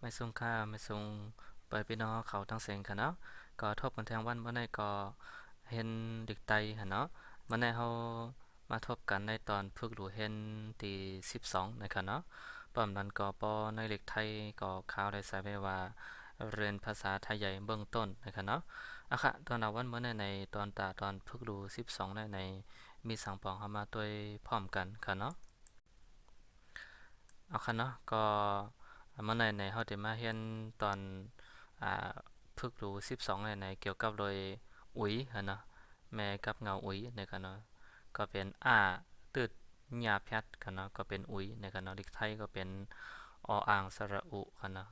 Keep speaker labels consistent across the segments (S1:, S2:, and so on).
S1: ไม่ส่งค่าไม่ส่งไปพี่น้องเขาทั้งเสียงค่ะเนาะก็ทบกันแทงวันเมื่อไหร่ก็เห็นเด็กไตค่ะเนาะเมื่อไหร่เขามาทบกันในตอนพึกหลูเห็นที่12นะครับเนาะป้อมนั้นก็ปอในเล็กไทยก็ข่าวได้ใส่ไว้ว่าเรียนภาษาไทยใหญ่เบื้องต้นนะครับเนาะอะค่ะตอนเอาวันเมื่อไหร่ในตอนพึกหลู12ในมีสังปองเข้ามาตัวพร้อมกันค่ะเนาะเอาค่ะเนาะก็เมื่อไหร่ในเขาจะมาเห็นตอนอ่าพึกหลู12ในเกี่ยวกับโดยอุ๋ยเนาะแม่กับเงาอุ๋ยนะครับเนาะก็เป็นตืดหยาแพทกันเนาะก็เป็นอุ๋ยนะครับเนาะลิกไทยก็เป็นออ่างสระอุกันเนาะ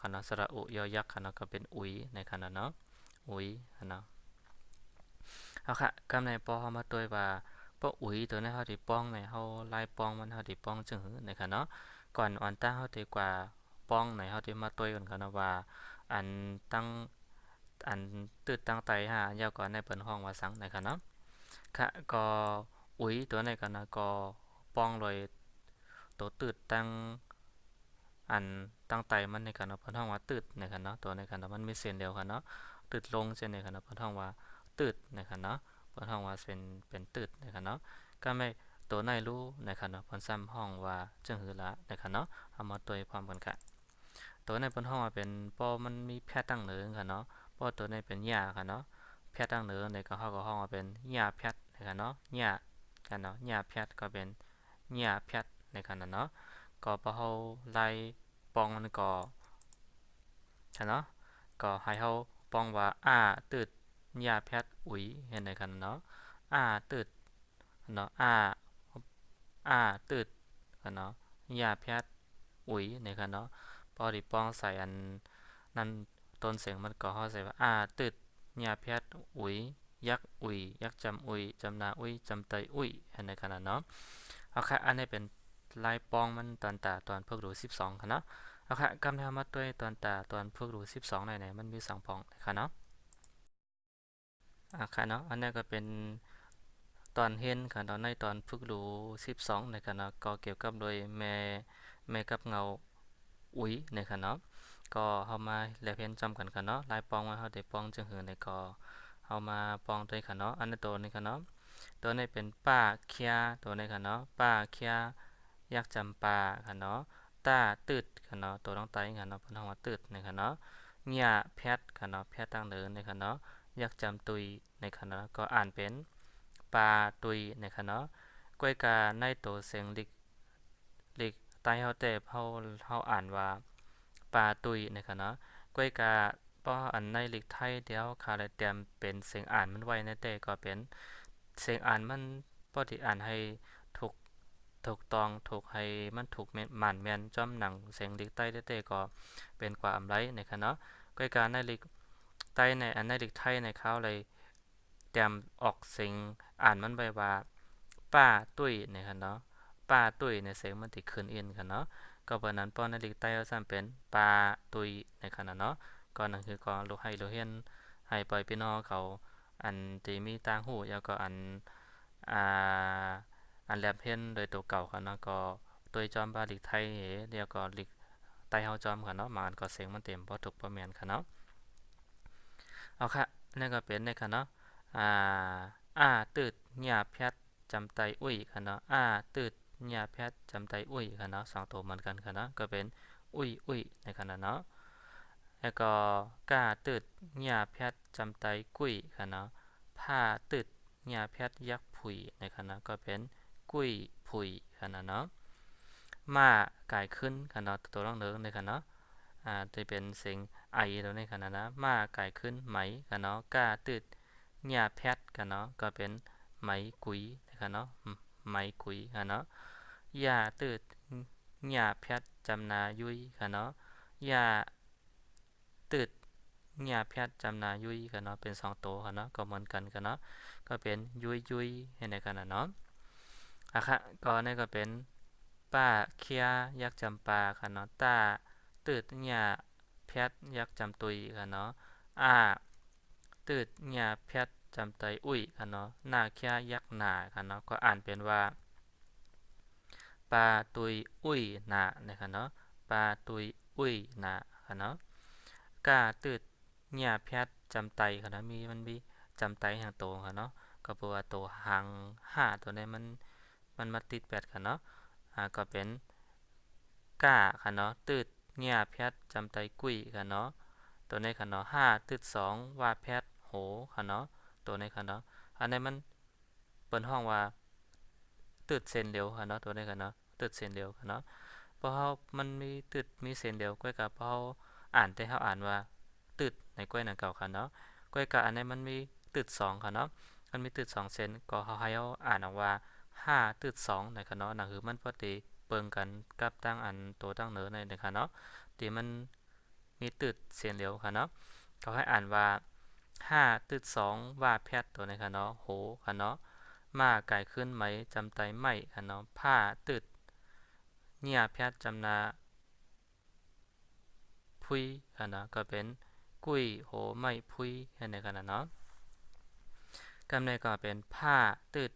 S1: คณะสระอุยอยักษ์คณะก็เป็นอุ๋ยในคณะเนาะอุ๋ยคณะเอาค่ะกำในปอเขามาตัวว่าปออุ๋ยตัวนี้เขาที่ป้องในเขาไล่ป้องมันเขาที่ป้องจึงหือในคณะก่อนอ่อนตั้งเขาที่กว่าป้องในเขาที่มาตัวกันคณะว่าอันตั้งอันตืดตั้งไตฮะยาวก่อนในเปิดห้องว่าสังในคณะค่ะก็อุ๋ยตัวในคณะก็ป้องเลยตัวตืดตั้ง อันตั้งไตมันในการเอาพนท้องว่าตืดในคันเนาะตัวในคันเนาะมันมีเส้นเดียวกันเนาะตืดลงเส้นในคันเนาะพนท้องว่าตืดในคันเนาะพนท้องว่าเป็นตืดในคันเนาะก็ไม่ตัวในรู้ในคันเนาะพนซ้ำห้องว่าจึงหือละในคันเนาะเอามาตัวพร้อมกันค่ะตัวในพนท้องว่าเป็นปอมันมีแพทย์ตั้งเหนือคันเนาะปอตัวในเป็นหญ้าคันเนาะแพทย์ตั้งเหนือในก็เขาก็ห้องว่าเป็นหญ้าแพทย์ในคันเนาะหญ้าคันเนาะหญ้าแพทย์ก็เป็นหญ้าแพทย์ในคันเนาะก็พอเขาไล่ปองมันก็เนาะก็ให้เขาปองว่าตืดยาแพทย์อุ๋ยเห็นไหมกันเนาะตืดเนาะตืดเนาะยาแพทย์อุ๋ยในกันเนาะพอดีปองใส่อันนั้นต้นเสียงมันก็เขาใส่ว่าตืดยาแพทย์อุ๋ยยักษ์อุ๋ยยักษ์จำอุ๋ยจำนาอุ๋ยจำเตยอุ๋ยเห็นไหมกันเนาะเอาค่ะอันนี้เป็นลายปองมันตอนพวกรู้12ค่ะเนาะเอาค่ะกำลังมาตัวตอนพวกรู้12ไหนมันมี2ปองนะคะเนาะค่ะเนาะอันนี้ก็เป็นตอนเห็นค่ะตอนในตอนพวกรู้12นะคะเนาะก็เกี่ยวกับโดยแม่กับเงาอุ๋ยนะคะเนาะก็เฮามาแลกเห็นจำกันค่ะเนาะลายปองมาเฮาได้ปองจึงหือในก็เฮามาปองด้วยค่ะเนาะอันนี้ตัวนี้ค่ะเนาะตัวนี้เป็นป้าเคียตัวนี้ค่ะเนาะป้าเคียยักษ์จำปาค่ะเนาะตาตืดค่ะเนาะตัวต้องไตค่ะเนาะเพิ่นเฮาว่าตืดนะคะเนาะหญ้าแพทย์ค่ะเนาะแพทย์ตั้งเดินนะคะเนาะยักษ์จำตุยนะคะเนาะก็อ่านเป็นปาตุยนะคะเนาะกล้วยกาในตัวเสียงลิกใต้เฮาแต่เฮาอ่านว่าปาตุยนะคะเนาะกล้วยกาป้ออันในลิกไทยเดียวคาราเตรียมเป็นเสียงอ่านมันไว้ในแต่ก็เป็นเสียงอ่านมันป้อที่อ่านให้ถูกถูกต้องถูกให้มันถูกหมั่นแม่นจ้อมหนังเสียงลิกใต้ได้แต่ก็เป็นกว่าอำไรนะคะเนาะกล้วยกาในลิกใต้ในอันในลิกไทยในเขาเลยเตรียมออกเสียงอ่านมันไว้ว่าป้าตุ้ยนะคะเนาะป้าตุ้ยในเสียงมันติขึ้นเอ็นกันเนาะก็เพราะนั้นป้อนในลิกใต้ก็ซ้ำเป็นปาตุยในขณะเนาะก็นั่นคือก็ลูกให้ลูกเฮียนให้ปล่อยพี่น้องเขาอันที่มีต่างหูแล้วก็อ่าอันแลบเฮียนโดยตัวเก่ากันเนาะก็ตัวจอมบาลิกไทยเรียกก็ลิกไต้เฮาจอมกันเนาะมาอันก็เสียงมันเต็มพอถูกพอแมนกันเนาะเอาค่ะนั่นก็เป็นในค่ะเนาะอ่าตืดหยาแพทย์จำไตอุ้ยค่ะเนาะตืดหยาแพทย์จำไตอุ้ยค่ะเนาะสองตัวเหมือนกันค่ะเนาะก็เป็นอุ้ยในขณะเนาะแล้วก็กาตืดหยาแพทย์จำไตกุ้ยค่ะเนาะผ้าตืดหยาแพทย์ยักษ์ผุยในขณะก็เป็นกุ้ยผุยค่ะเนาะม้ากายขึ้นค่ะเนาะตัวต้องเนื้อในขณะจะเป็นเสียงไอตัวในขณะนะม้ากายขึ้นไหมค่ะเนาะกาตืดหยาแพทย์ค่ะเนาะก็เป็นไหมกุยนะคะเนาะไหมกุยค่ะเนาะยาตืดหยาแพทย์จำนายุยค่ะเนาะยาตืดหยาแพทย์จำนายุยค่ะเนาะเป็นสองตัวค่ะเนาะก็เหมือนกันค่ะเนาะก็เป็นยุยเห็นไหมกันนะเนาะค่ะก็นี่ก็เป็นป้าเคียยักษ์จำปาค่ะเนาะตาตืดหยาแพทย์ยักษ์จำตุยค่ะเนาะอาตืดหยาแพทย์จำไตอุ้ยค่ะเนาะหน้าเคียยักษ์หนาค่ะเนาะก็อ่านเป็นว่าปาตุยอุ้ยหนานะคะเนาะ ปาตุยอุ้ยนะค่ะเนาะกาตืดเนี่ยแพทย์จำไตค่ะนะมันมีจำไตทางโตค่ะเนาะก็เพราะว่าโตหาง5ตัวนี้มันมาติด8ค่ะเนาะก็เป็นกาค่ะเนาะตืดเนี่ยแพทย์จำไตกุ้ยค่ะเนาะตัวนี้ค่ะเนาะ5ตืด2ว่าแพทย์โหค่ะเนาะตัวนี้ค่ะเนาะอันนี้มันเปิ้นห้องว่าตืดเส้นเดียวค่ะเนาะตัวนี้ค่ะเนาะตืดเส้นเดียวค่ะเนาะเพราะเฮามันมีตืดมีเส้นเดียวก้อยกับเฮาอ่านแต่เฮาอ่านว่าตืดในก้อยนั่นเก่าค่ะเนาะก้อยกับอันนี้มันมีตืด2ค่ะเนาะมันมีตืด2เส้นก็เฮาให้เฮาอ่านออกว่า5ตืด2นะคะเนาะนั่นคือมันพอดีเปิงกันกับตั้งอันตัวตั้งเนื้อในนะคะเนาะที่มันมีตืดเส้นเดียวค่ะเนาะเขาให้อ่านว่า5ตืด2ว่าแพทย์ตัวนี้ค่ะเนาะโหค่ะเนาะมาไก่ขึ้นไหมจำไตไม่ค่ะเนาะผ้าตืดเนี่ยแพทย์จำนาพุยค่ะเนาะก็เป็นกุ้ยโหไม่พุยเห็นไหมค่ะเนาะกำเนิดก็เป็นผ้าตืด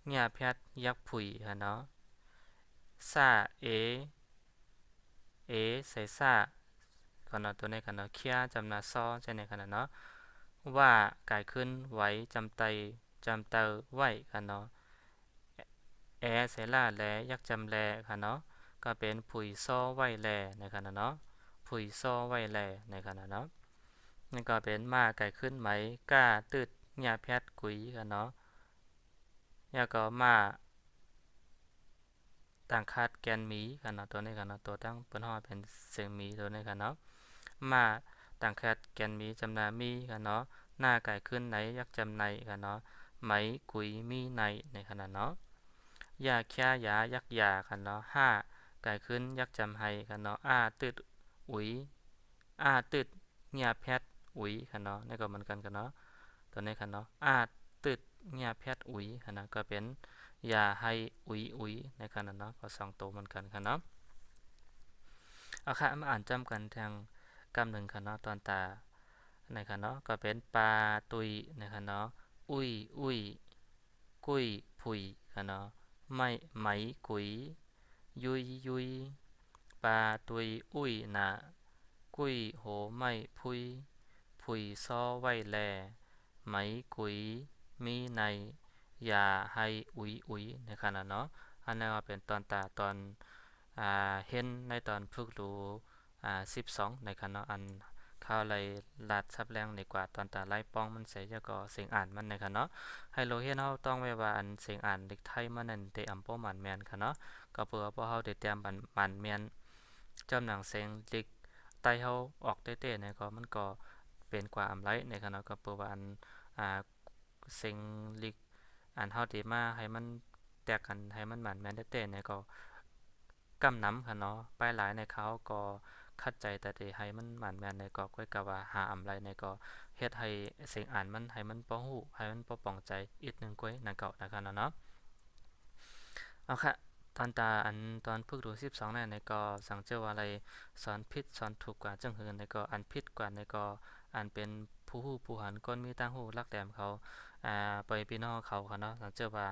S1: เนี่ยแพทย์ยักษ์พุยค่ะเนาะซาเอใส่ซาก่อนเนาะตัวนี้ค่ะเนาะเคียจำนาซอใช่ไหมค่ะเนาะว่ากายขึ้นไหวจำไตจำเตอไหวค่ะเนาะแอเสล่าแลยักจำแลค่ะเนาะก็เป็นผุยซ้อไหวแลในขณะเนาะผุยซ้อไหวแลในขณะเนาะนั่นก็เป็นมาไก่ขึ้นไหมกล้าตืดหญ้าแพทย์กุยค่ะเนาะแล้วก็มาต่างคาดแกนหมีค่ะเนาะตัวนี้ค่ะเนาะตัวตั้งเปิ้นฮ้อเป็นเสียงหมีตัวนี้ค่ะเนาะมาต่างคาดแกนหมีจำนามีค่ะเนาะหน้าไก่ขึ้นไหนยักจำในค่ะเนาะไหมกุยมีในในขณะเนาะยาแค่ยายักยาค่ะเนาะไก่ขึ้นยักจำไห้ค่ะเนาะตืดอุ๋ยตืดเงียแพทอุ๋ยค่ะเนาะนี่ก็เหมือนกันกันเนาะตัวนี้ค่ะเนาะตืดเงียแพทอุ๋ยค่ะนะก็เป็นยาให้อุ๋ยในขณะเนาะก็2ตัวเหมือนกันค่ะเนาะเอาค่ะมาอ่านจำกันทางกำหนึ่งค่ะเนาะตอนตาในค่ะเนาะก็เป็นปลาตุยนะคะเนาะอุ้ยกุ้ยผุยค่ะเนาะไม่ไหมกุยยุยปลาตุยอุ้ยนะกุ้ยโหไม่พุยซ้อไว้แลไหมกุยมีในอย่าให้อุยในขณะเนาะอันนั้นเป็นตอนตาตอนเห็นในตอนพึกรู้12ในขณะอันเข้าเลยลาดซับแรงในกว่าตอนตาไล่ป้องมันเสียก็เสียงอ่านมันในขณะให้เราเห็นเราต้องไว้ว่าอันเสียงอ่านเด็กไทยมันนั่นเตอำป้อมันแมนค่ะเนาะก็เพื่อพอเฮาได้เตรียมมันแมนจำหนังเสียงเด็กไตเฮาออกเต้ๆเนี่ยก็มันก็เป็นกว่าอำไรในขณะก็เพื่อว่าอันเสียงลิกอันเฮาได้มาให้มันแตกกันให้มันแม่นเต้ๆเนี่ยก็กำนำค่ะเนาะป้ายหลายในเขาก็คัดใจแต่ที่ให้มันแม่นในก็ค่อยกะว่าหาอำไรในก็เฮ็ดให้เสียงอ่านมันให้มันบ่ฮู้ให้มันบ่ป้องใจอีกนึงก้อยนั่นก็นะคะเนาะเอาค่ะตอนตาอันตอนฝึกดู12นั่นในก็สังเจอว่าอะไรสอนผิดสอนถูกกว่าจังหือในก็อันผิดกว่าในก็อันเป็นผู้ฮู้ผู้หันคนมีตั้งฮู้รักแหลมเขาปล่อยพี่น้องเขาค่ะเนาะสังเจอว่า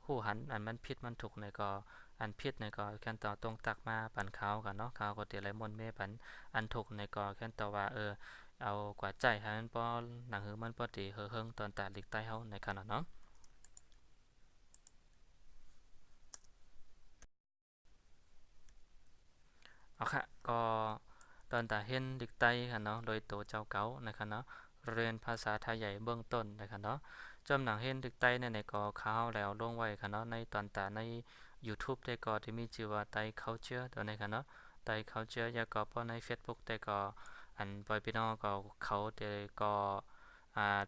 S1: ฮู้หันอันมันผิดมันถูกในก็อันผิดในก็แค่นต่อตรงตักมาปันเขากันเนาะเขาก็เตไหลมนเมปันอันถูกในก็แค่นต่อว่าเอากว่าใจให้มันบ่หนังหือมันบ่ดีเฮิงตอนตาลิกใต้เฮาในขณะเนาะเอาค่ะก็ตอนตาเห็นดิกไต้ค่ะเนาะโดยตัวเจ้าเก่านะคะเนาะเรียนภาษาไทยใหญ่เบื้องต้นนะคะเนาะจำหนังเห็นดิกไต้ในก็ข้าวแล้วลงไว้ค่ะเนาะในตอนตาใน YouTube ได้ก็ที่มีชื่อว่าไต้ culture ตัวนี้ค่ะเนาะไต้ culture แล้วก็พอใน Facebook ได้ก็อันปล่อยพี่น้องก็เขาได้ก็อ่า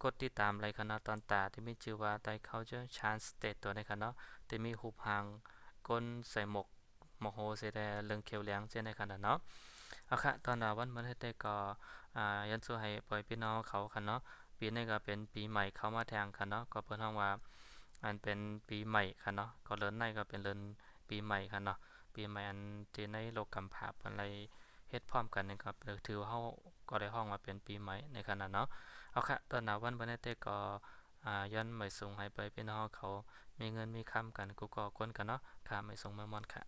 S1: กดติดตามอะไรค่ะเนาะตอนตาที่มีชื่อว่าไต้ culture chance state ตัวนี้ค่ะเนาะที่มีหูปหางก้นใส่หมวกโมโหเสียแต่เรื่องเขียวเหลืองเช่นในขณะเนาะเอาค่ะตอนวันมันได้ก็ยันสู้ให้ปล่อยพี่น้องเขาค่ะเนาะปีนี้ก็เป็นปีใหม่เข้ามาแทงค่ะเนาะก็เพิ่นฮ้องว่าอันเป็นปีใหม่ค่ะเนาะก็เลินในก็เป็นเลินปีใหม่ค่ะเนาะปีใหม่อันที่ในโลกกำพร้าเพิ่นเลยเฮ็ดพร้อมกันนะครับถือว่าเฮาก็ได้ฮ้องว่าเป็นปีใหม่ในขณะเนาะเอาค่ะตอนวันบ่ได้ก็ย้อนไม่ส่งให้ไปพี่น้องเขามีเงินมีคำกันกูก็คนกันเนาะค่ะไม่ส่งมามอนค่ะ